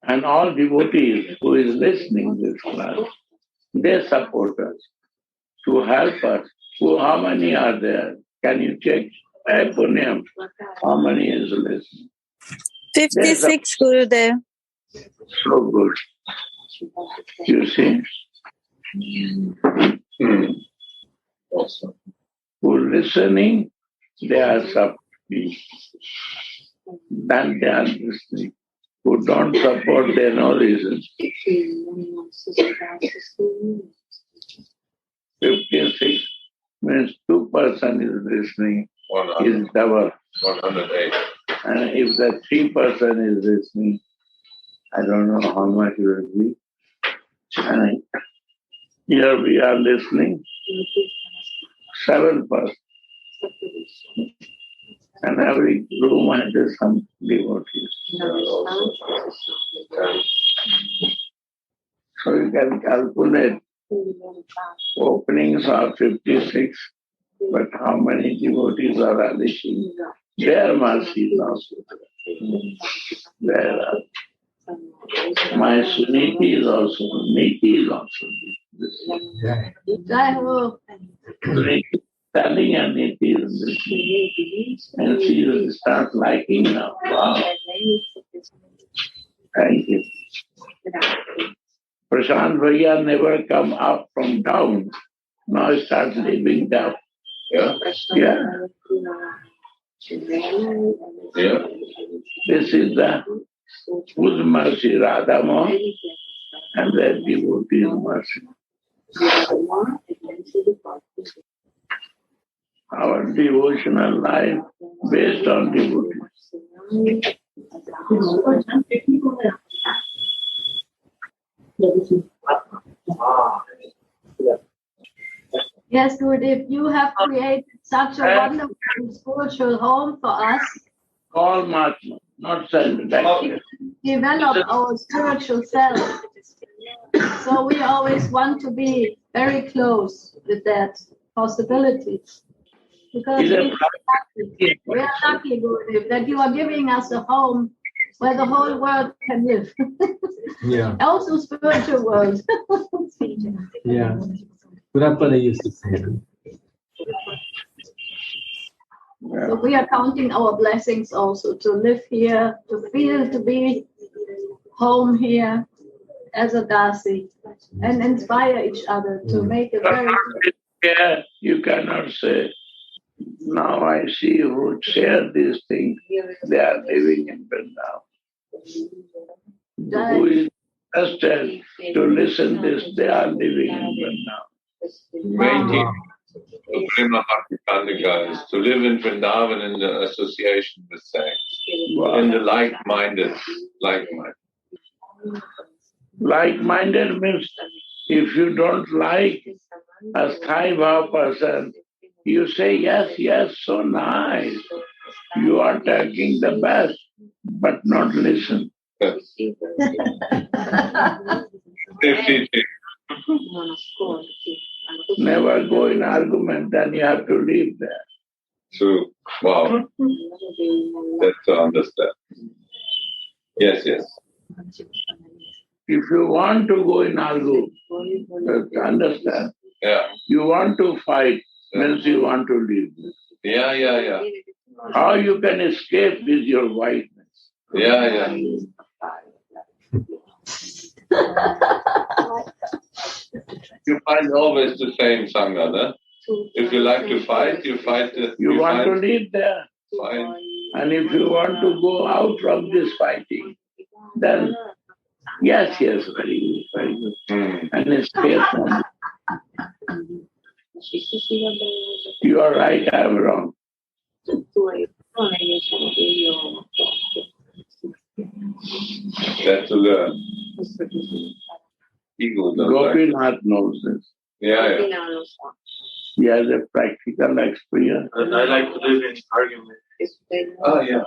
And all devotees who is listening to this class, they support us to help us. How many are there? Can you check? Hey, Punyam, how many is listening?
56, Gurudev.
So good. You see?
Awesome.
Who listening, they are supporting. Then they are listening. Who don't support, they know reason. 56 means 2% is listening,
100.
is double.
108.
And if the 3% is listening, I don't know how much it will be. And here we are listening, 7%. And every room has some devotees. So you can calculate openings are 56, but how many devotees are relishing their mercy also. There are. My Suniti is also, Niti is also this.
Jai Ho.
Suniti telling and Niti is this. And she will start liking now. Wow. Thank you. Prashant Bhaiya never come up from down. Now start living down.
Yeah.
Yeah.
Yeah.
This is the whose mercy, Radha Mohan, and the devotee's mercy. Our devotional life based on devotees.
Yes, Gurudev, you have created such a wonderful spiritual home for us.
All Mahatma, not self-directed.
Develop our spiritual self. So we always want to be very close with that possibility. Because we are lucky, Gurudev, that you are giving us a home where the whole world can live.
Yeah.
Also spiritual world.
Yeah. Prabhupada used to say that.
So we are counting our blessings also to live here, to feel to be home here as a Dasi and inspire each other to make a very...
Yeah, you cannot say, now I see who share these things, they are living in Vrindavan. Who is interested to listen this, they are living in Vrindavan.
Main team of Prema Bhakti Candrika is to live in Vrindavan in the association with saints, in the like-minded.
Like-minded means if you don't like a Sthai Bhava person, you say, yes, yes, so nice. You are talking the best, but not listen. Never go in argument, then you have to leave there.
True. Wow. That's to understand. Yes, yes.
If you want to go in argue, understand.
Yeah.
You want to fight, means you want to leave.
Yeah.
How you can escape is your whiteness.
Yeah. You find always the same Sangha, no? If you like to fight, you fight.
You want to live there.
Fine.
And if you want to go out from this fighting, then yes, very good. And escape from it. You are right, I am wrong.
That's to learn. Ego does.
Gopinath knows this.
Yeah.
He has a practical experience.
I like to live in argument.
Oh, yeah.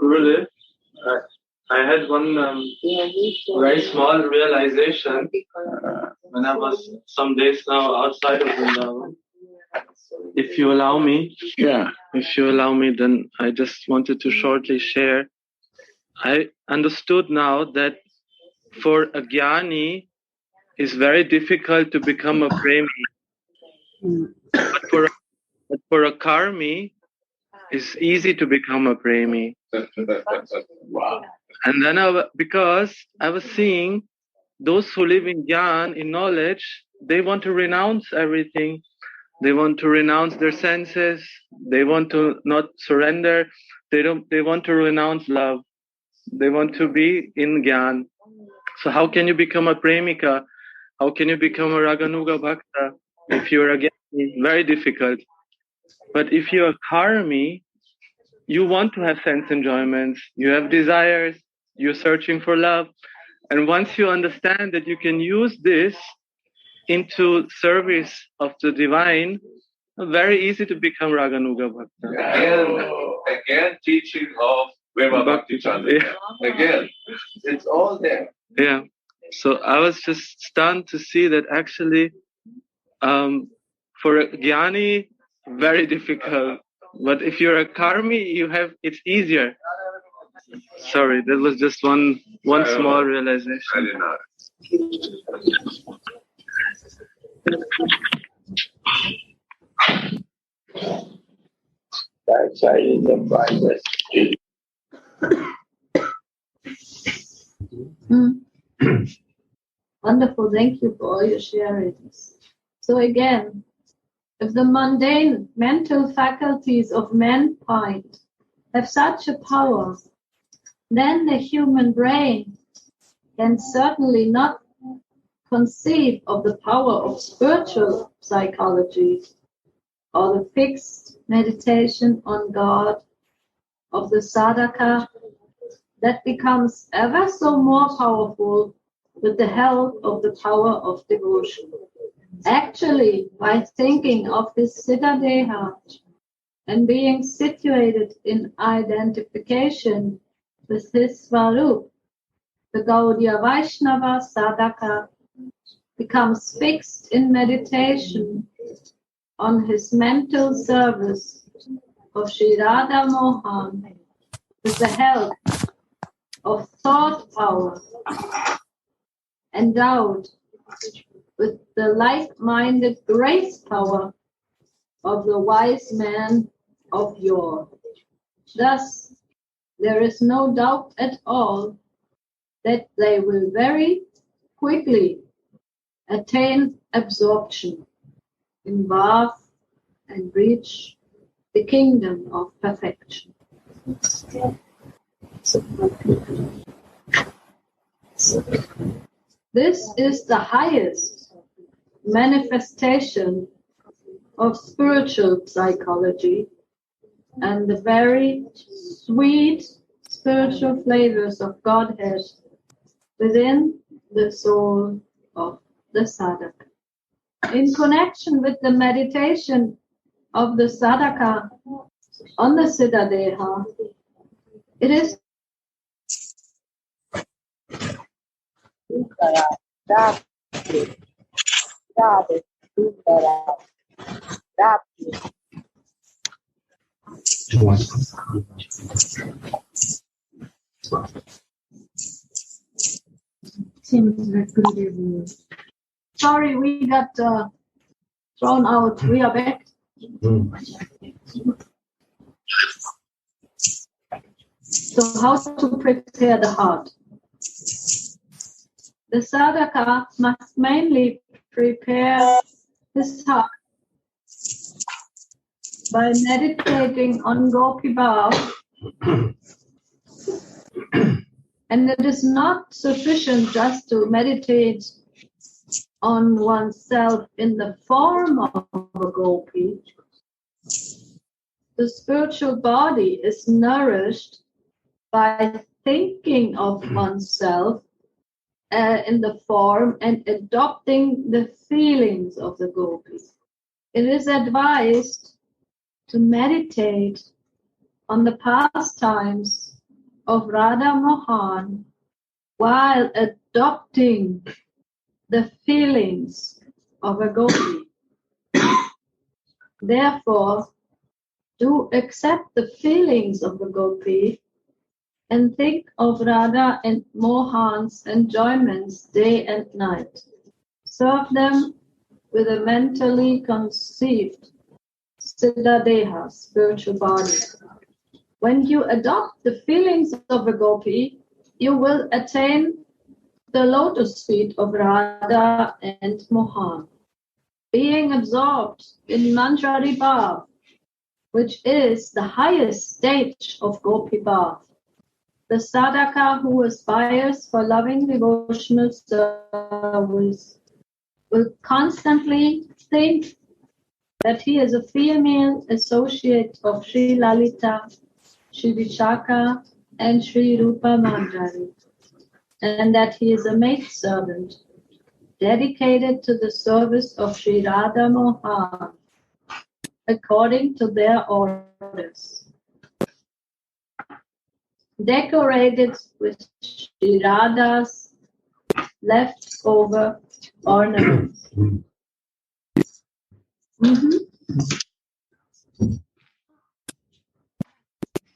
Gurudev, I had one very small realization when I was some days now outside of Vrindavan. If you allow me, then I just wanted to shortly share. I understood now that for a jnani, it's very difficult to become a premi. But for a karmi, it's easy to become a premi.
Wow.
And then because I was seeing those who live in jnana, in knowledge, they want to renounce everything. They want to renounce their senses. They want to not surrender. They want to renounce love. They want to be in jnana. So how can you become a premika? How can you become a raganuga bhakta if you're a jnani? Very difficult. But if you're a karmi, you want to have sense enjoyments. You have desires. You're searching for love. And once you understand that you can use this into service of the divine, very easy to become Raganuga Bhakta.
Again, teaching of Prema Bhakti Candrika. Again, it's all there.
Yeah. So I was just stunned to see that actually, for a jnani, very difficult. But if you're a karmi, it's easier. Sorry, that was just one small realization.
That side is the Bible.
Wonderful, thank you for all your sharings. So again, if the mundane mental faculties of mankind have such a power, then the human brain can certainly not conceive of the power of spiritual psychology or the fixed meditation on God of the sadhaka that becomes ever so more powerful with the help of the power of devotion. Actually, by thinking of his Siddha Deha and being situated in identification with his Swarup, the Gaudiya Vaishnava sadhaka becomes fixed in meditation on his mental service of Sri Radha Mohan with the help of thought power, endowed with the like-minded grace power of the wise man of yore. Thus, there is no doubt at all that they will very quickly attain absorption in Bhav and reach the kingdom of perfection. This is the highest manifestation of spiritual psychology and the very sweet spiritual flavors of Godhead within the soul of the sadhaka. In connection with the meditation of the sadhaka on the Siddha Deha, it is sorry, we got thrown out. We are back. So how to prepare the heart? The sadhaka must mainly prepare his heart by meditating on Gopi Bhav. And it is not sufficient just to meditate on oneself in the form of a Gopi. The spiritual body is nourished by thinking of oneself in the form and adopting the feelings of the Gopis. It is advised to meditate on the pastimes of Radha Mohan while adopting the feelings of a Gopi. Therefore, do accept the feelings of a Gopi and think of Radha and Mohan's enjoyments day and night. Serve them with a mentally conceived Siddha Deha, spiritual body. When you adopt the feelings of a Gopi, you will attain the lotus feet of Radha and Mohan. Being absorbed in Manjari Bhav, which is the highest stage of Gopi Bhav, the sadhaka who aspires for loving devotional service will constantly think that he is a female associate of Sri Lalita, Sri Vishaka, and Sri Rupa Manjari, and that he is a maidservant dedicated to the service of Sri Radha Mohan according to their orders. Decorated with Sri Radha's leftover ornaments.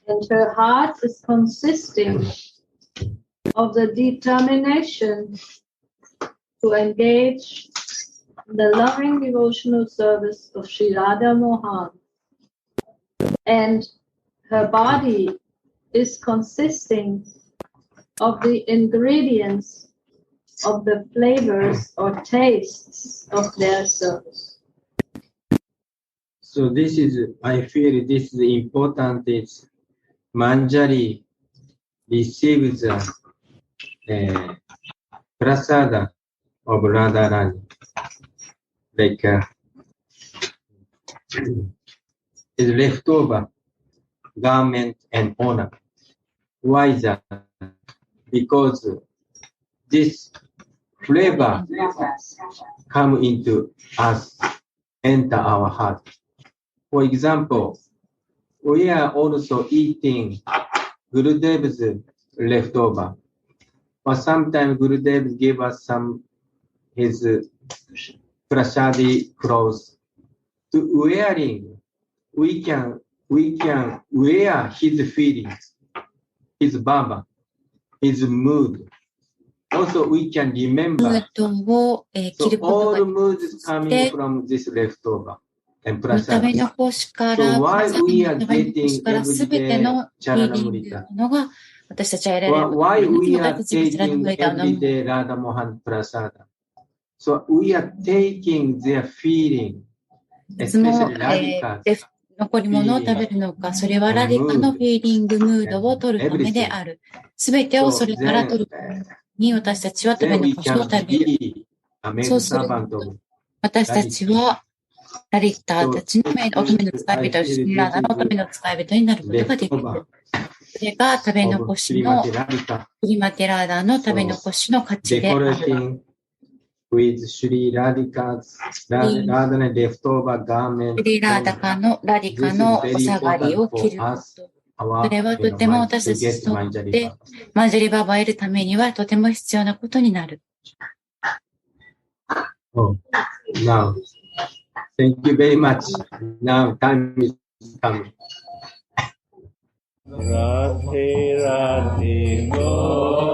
And her heart is consisting of the determination to engage in the loving devotional service of Sri Radha Mohan. And her body is consisting of the ingredients of the flavors or tastes of their service.
So this is, I feel this is important, is Manjari receives the prasada of Radharani, like is leftover garment and ornament. Why is that? Because this flavor come into us, enter our heart. For example, we are also eating Gurudev's leftover. But sometimes Gurudev give us some his prasadi clothes to wearing. We can wear his feelings, his bhava, his mood. Also, we can remember. So all moods coming from this leftover. And prasada. So why we are getting everyday Charanamrita? Why we are taking everyday Radha Mohan prasada? So we are taking their feeling, especially Radhika's
残り物を食べるのか、それはラディカのフィーリング、ムードを取るためである。すべてをそれから取るために私たちは食べ残しを食べる。そうすると、私たちはラディカたちの乙女の使い人、シリラーダの乙女の使い人になることができる。それが食べ残しの、プリマテラーダの食べ残しの価値である。
with Sri Radhika's Radha leftover garment.
シリラーダカのラディカのお下がりを着ること。それはとても私たちにとってマンジャリババを得るためにはとても必要なことになる。
Oh, now, thank you very much. Now time is coming.
Radhe Radhe Go.